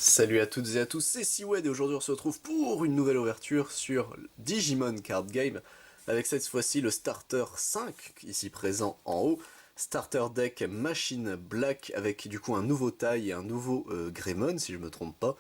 Salut à toutes et à tous, c'est Siwed et aujourd'hui on se retrouve pour une nouvelle ouverture sur Digimon Card Game avec cette fois-ci le Starter 5 ici présent en haut, Starter Deck Machine Black avec du coup un nouveau taille et un nouveau Greymon si je me trompe pas.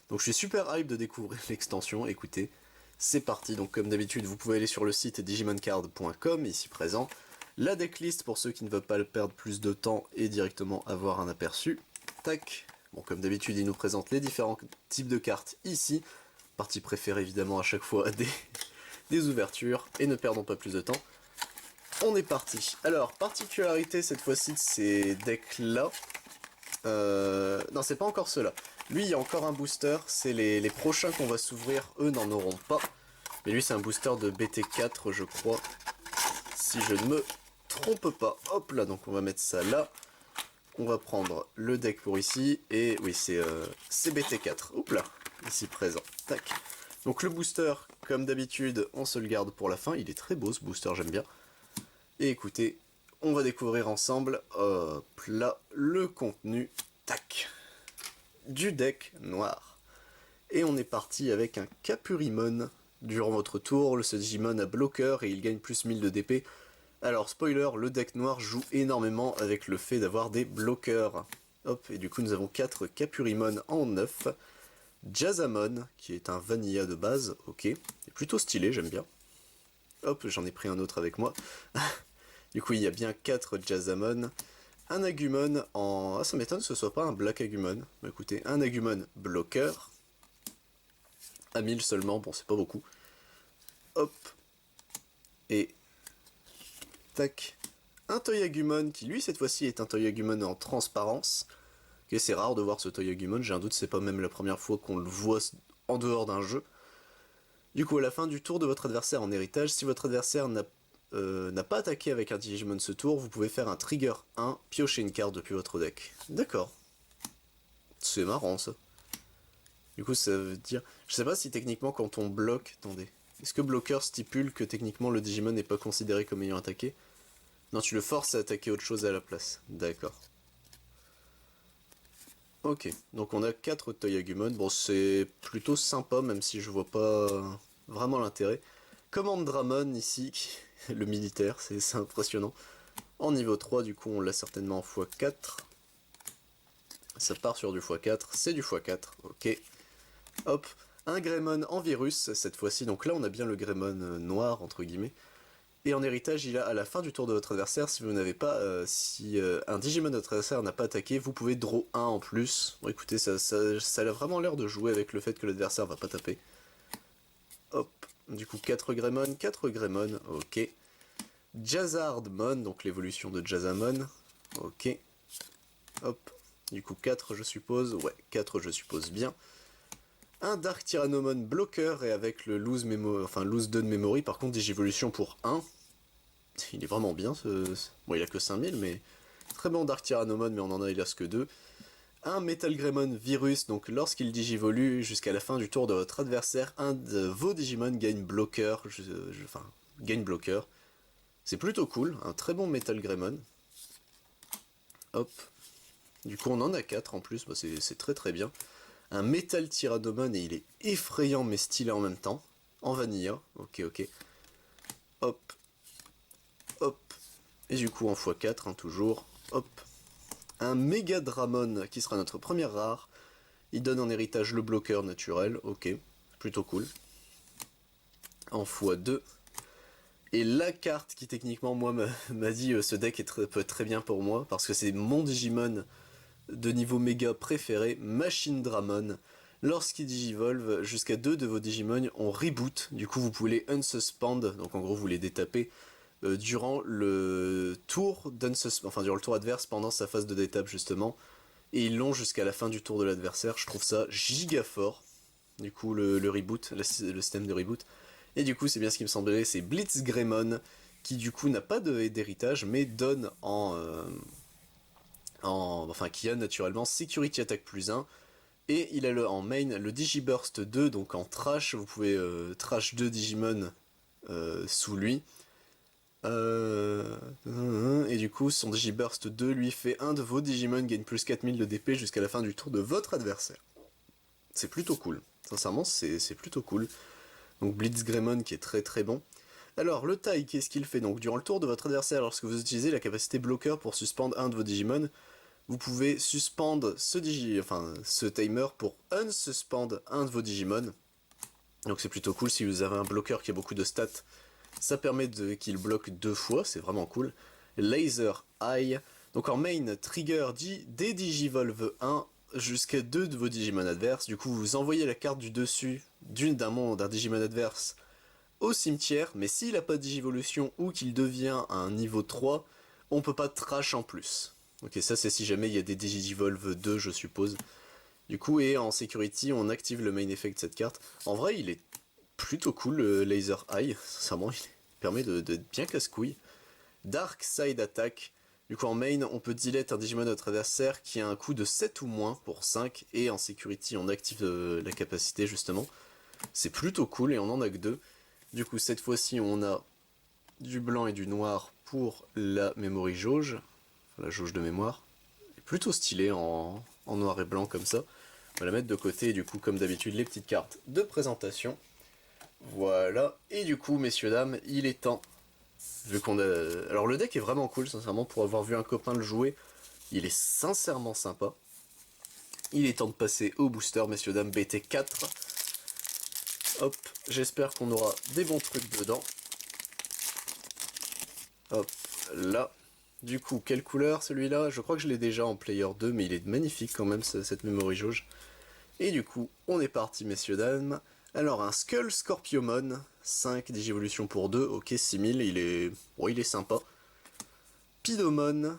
Donc je suis super hype de découvrir l'extension, écoutez, c'est parti. Donc comme d'habitude vous pouvez aller sur le site digimoncard.com ici présent, la decklist pour ceux qui ne veulent pas perdre plus de temps et directement avoir un aperçu. Tac. Bon, comme d'habitude, il nous présente les différents types de cartes ici. Partie préférée évidemment à chaque fois des ouvertures. Et ne perdons pas plus de temps. On est parti. Alors, particularité cette fois-ci de ces decks-là. Non, c'est pas encore ceux-là. Lui, il y a encore un booster. C'est les prochains qu'on va s'ouvrir. Eux n'en auront pas. Mais lui, c'est un booster de BT4, je crois. Si je ne me trompe pas. Hop là, donc on va mettre ça là. On va prendre le deck pour ici, et oui, c'est BT4, oups là, ici présent, tac. Donc le booster, comme d'habitude, on se le garde pour la fin, il est très beau ce booster, j'aime bien. Et écoutez, on va découvrir ensemble, hop là, le contenu, tac, du deck noir. Et on est parti avec un Capurimon. Durant votre tour, ce Digimon a bloqueur et il gagne plus 1000 de DP. Alors, spoiler, le deck noir joue énormément avec le fait d'avoir des bloqueurs. Hop, et du coup nous avons 4 Capurimon en 9. Jazzamon, qui est un Vanilla de base, ok. C'est plutôt stylé, j'aime bien. Hop, j'en ai pris un autre avec moi. Du coup, il y a bien 4 Jazzamon. Un Agumon en... Ah, ça m'étonne que ce soit pas un Black Agumon. Bah écoutez, un Agumon bloqueur. À 1000 seulement, bon c'est pas beaucoup. Hop. Et... Tac. Un Toyagumon qui lui cette fois-ci est un Toyagumon en transparence. Ok, c'est rare de voir ce Toyagumon, j'ai un doute, c'est pas même la première fois qu'on le voit en dehors d'un jeu. Du coup, à la fin du tour de votre adversaire en héritage, si votre adversaire n'a pas attaqué avec un Digimon ce tour, vous pouvez faire un Trigger 1, piocher une carte depuis votre deck. D'accord. C'est marrant ça. Du coup, ça veut dire... Je sais pas si techniquement quand on bloque... Attendez. Est-ce que bloqueur stipule que techniquement le Digimon n'est pas considéré comme ayant attaqué? Non, tu le forces à attaquer autre chose à la place. D'accord. Ok, donc on a 4 Toyagumon, bon c'est plutôt sympa même si je vois pas vraiment l'intérêt. Commande Dramon ici, le militaire, c'est impressionnant. En niveau 3 du coup on l'a certainement en x4. Ça part sur du x4, c'est du x4, ok. Hop, un Greymon en virus cette fois-ci, donc là on a bien le Greymon noir entre guillemets. Et en héritage, il a à la fin du tour de votre adversaire, si vous n'avez pas, si un Digimon de votre adversaire n'a pas attaqué, vous pouvez draw 1 en plus. Bon écoutez, ça a vraiment l'air de jouer avec le fait que l'adversaire va pas taper. Hop, du coup 4 Greymon, ok. Jazzardmon, donc l'évolution de Jazzamon, ok. Hop, du coup 4 je suppose, ouais, 4 je suppose bien. Un Dark Tyrannomon bloqueur et avec le lose 2 de memory, par contre Digivolution pour 1. Il est vraiment bien ce... Bon il a que 5000 mais... Très bon Dark Tyrannomon mais on en a hélas que 2. Un Metal Greymon Virus, donc lorsqu'il digivolue jusqu'à la fin du tour de votre adversaire, un de vos Digimon gagne bloqueur, enfin gagne bloqueur. C'est plutôt cool, un très bon Metal Greymon. Hop. Du coup on en a 4 en plus, bah, c'est très très bien. Un Metal Tyrannomon et il est effrayant mais stylé en même temps. En vanilla, ok ok. Hop. Hop. Et du coup en x4 hein, toujours. Hop. Un Mega Dramon qui sera notre première rare. Il donne en héritage le bloqueur naturel, ok, plutôt cool. En x2. Et la carte qui techniquement moi m'a dit ce deck peut être très bien pour moi, parce que c'est mon Digimon de niveau méga préféré, Machine Dramon. Lorsqu'il digivolve, jusqu'à 2 de vos Digimon on reboot, du coup vous pouvez les unsuspend, donc en gros vous les détapez, durant le tour enfin durant le tour adverse pendant sa phase de détape justement, et ils l'ont jusqu'à la fin du tour de l'adversaire, je trouve ça giga fort, du coup le reboot, le système de reboot, et du coup c'est bien ce qui me semblait, c'est Blitz Greymon, qui du coup n'a pas d'héritage, mais donne enfin qui a naturellement Security Attack plus 1, et il a en main le Digiburst 2, donc en trash, vous pouvez trash 2 Digimon sous lui. Et du coup, son Digiburst 2 lui fait un de vos Digimon gagne plus 4000 de DP jusqu'à la fin du tour de votre adversaire. c'est plutôt cool. Sincèrement, c'est plutôt cool. Donc Blitzgreymon qui est très très bon. Alors, le taille, qu'est-ce qu'il fait? Donc, durant le tour de votre adversaire, lorsque vous utilisez la capacité bloqueur pour suspendre un de vos Digimon, vous pouvez suspendre ce timer pour unsuspend un de vos Digimon. Donc c'est plutôt cool si vous avez un bloqueur qui a beaucoup de stats. Ça permet qu'il bloque 2 fois, c'est vraiment cool. Laser Eye. Donc en main, trigger des Digivolve 1 jusqu'à 2 de vos Digimon adverses. Du coup, vous envoyez la carte du dessus d'un Digimon adverse au cimetière, mais s'il n'a pas de Digivolution ou qu'il devient à un niveau 3, on peut pas trash en plus. Ok, ça c'est si jamais il y a des Digivolve 2, je suppose. Du coup, et en security, on active le main effect de cette carte. En vrai, il est plutôt cool, le Laser Eye. Sincèrement, il permet de bien casse-couille. Dark Side Attack. Du coup, en main, on peut delete un Digimon de notre adversaire qui a un coût de 7 ou moins pour 5. Et en security, on active la capacité, justement. C'est plutôt cool, et on en a que 2. Du coup, cette fois-ci, on a du blanc et du noir pour la memory jauge. Enfin, la jauge de mémoire. Plutôt stylé en noir et blanc comme ça. On va la mettre de côté, et du coup, comme d'habitude, les petites cartes de présentation. Voilà, et du coup, messieurs, dames, il est temps. Vu qu'on a... Alors, le deck est vraiment cool, sincèrement, pour avoir vu un copain le jouer. Il est sincèrement sympa. Il est temps de passer au booster, messieurs, dames, BT4. Hop, j'espère qu'on aura des bons trucs dedans. Hop, là. Du coup, quelle couleur celui-là? Je crois que je l'ai déjà en Player 2, mais il est magnifique quand même, cette memory jauge. Et du coup, on est parti, messieurs, dames. Alors, un Skull Scorpiomon, 5 Digivolution pour 2, ok, 6000, il est sympa. Pidomon,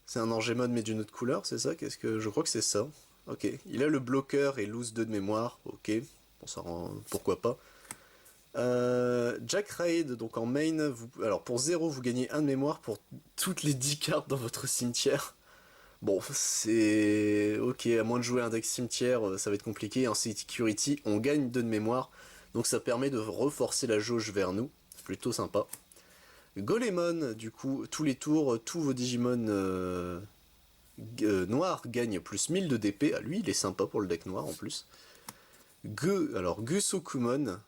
c'est un Angemon mais d'une autre couleur, c'est ça? Je crois que c'est ça. Ok, il a le bloqueur et loose 2 de mémoire, ok, bon, ça rend... pourquoi pas. Jack Raid, donc en main, alors pour 0, vous gagnez 1 de mémoire pour toutes les 10 cartes dans votre cimetière. Bon, c'est... ok, à moins de jouer un deck cimetière, ça va être compliqué. En security, on gagne 2 de mémoire, donc ça permet de reforcer la jauge vers nous. C'est plutôt sympa. Golemon, du coup, tous les tours, tous vos Digimon noirs gagnent plus 1000 de DP. Ah, lui, il est sympa pour le deck noir en plus. Alors, Gusokumon.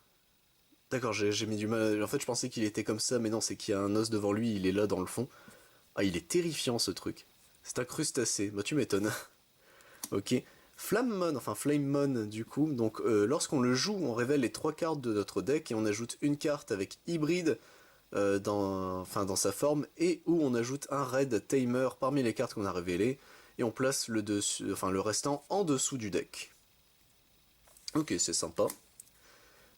D'accord, j'ai mis du mal. En fait, je pensais qu'il était comme ça, mais non, c'est qu'il y a un os devant lui, il est là dans le fond. Ah, il est terrifiant ce truc. C'est un crustacé, bah tu m'étonnes. Ok. Flammon, enfin Flamemon du coup, donc lorsqu'on le joue, on révèle les 3 cartes de notre deck et on ajoute une carte avec hybride dans sa forme et où on ajoute un Red Tamer parmi les cartes qu'on a révélées et on place le restant en dessous du deck. Ok, c'est sympa.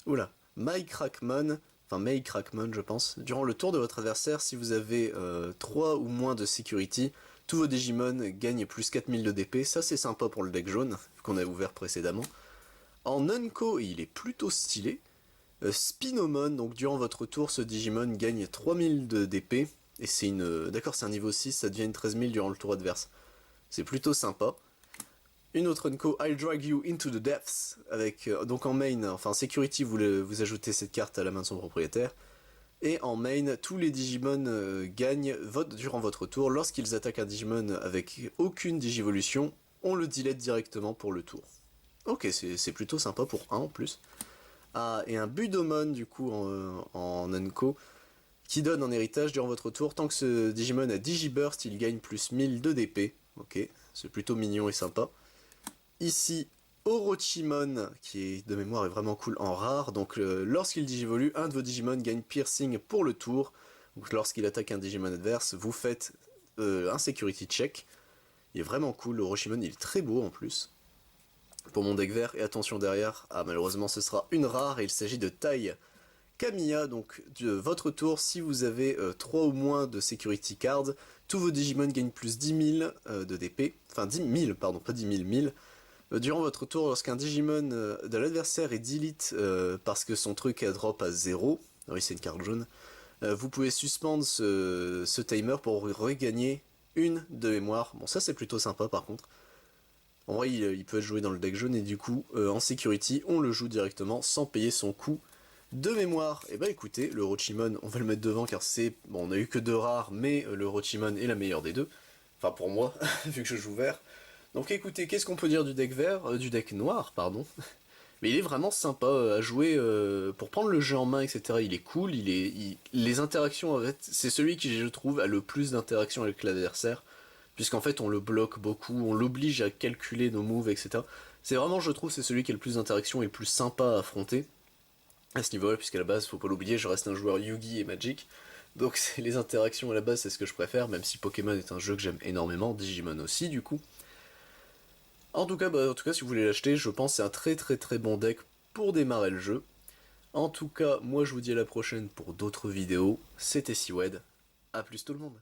Oula. May Crackmon je pense. Durant le tour de votre adversaire, si vous avez 3 ou moins de security, tous vos Digimon gagnent plus 4000 de DP, ça c'est sympa pour le deck jaune, qu'on a ouvert précédemment. En Unco, il est plutôt stylé. Spinomon, donc durant votre tour, ce Digimon gagne 3000 de DP, et c'est d'accord, c'est un niveau 6, ça devient une 13000 durant le tour adverse. C'est plutôt sympa. Une autre Unco, I'll Drag You Into the Depths, avec, donc en main, enfin security, vous ajoutez cette carte à la main de son propriétaire. Et en main, tous les Digimon gagnent durant votre tour. Lorsqu'ils attaquent un Digimon avec aucune Digivolution, on le delete directement pour le tour. Ok, c'est plutôt sympa pour 1 en plus. Ah, et un Budomon du coup en Unco, qui donne en héritage durant votre tour. Tant que ce Digimon a Digiburst, il gagne plus 1000 de DP. Ok, c'est plutôt mignon et sympa. Ici, Orochimon, qui est de mémoire est vraiment cool en rare, donc lorsqu'il digivolue, un de vos Digimon gagne piercing pour le tour. Donc lorsqu'il attaque un Digimon adverse, vous faites un security check. Il est vraiment cool, Orochimon il est très beau en plus. Pour mon deck vert, et attention derrière, malheureusement ce sera une rare et il s'agit de taille Kamiya, donc de votre tour, si vous avez 3 ou moins de security cards, tous vos Digimon gagnent plus 10 000 de DP, enfin 10 000, pardon, pas 10 000, 1000. Durant votre tour, lorsqu'un Digimon de l'adversaire est delete parce que son truc a drop à 0, oui c'est une carte jaune, vous pouvez suspendre ce timer pour regagner une de mémoire. Bon ça c'est plutôt sympa par contre. En vrai il peut être joué dans le deck jaune et du coup en security on le joue directement sans payer son coût de mémoire. Et bah écoutez, le Orochimon on va le mettre devant car c'est... Bon on a eu que 2 rares mais le Orochimon est la meilleure des deux. Enfin pour moi, vu que je joue vert. Donc écoutez, qu'est-ce qu'on peut dire du deck vert, du deck noir, pardon. Mais il est vraiment sympa à jouer, pour prendre le jeu en main, etc. Il est cool, les interactions, en fait, c'est celui qui, je trouve, a le plus d'interactions avec l'adversaire, puisqu'en fait on le bloque beaucoup, on l'oblige à calculer nos moves, etc. C'est vraiment, je trouve, c'est celui qui a le plus d'interactions et le plus sympa à affronter, à ce niveau-là, puisqu'à la base, faut pas l'oublier, je reste un joueur Yugi et Magic, donc c'est les interactions à la base, c'est ce que je préfère, même si Pokémon est un jeu que j'aime énormément, Digimon aussi, du coup. En tout cas, si vous voulez l'acheter, je pense que c'est un très très très bon deck pour démarrer le jeu. En tout cas, moi je vous dis à la prochaine pour d'autres vidéos. C'était Siwed. A plus tout le monde.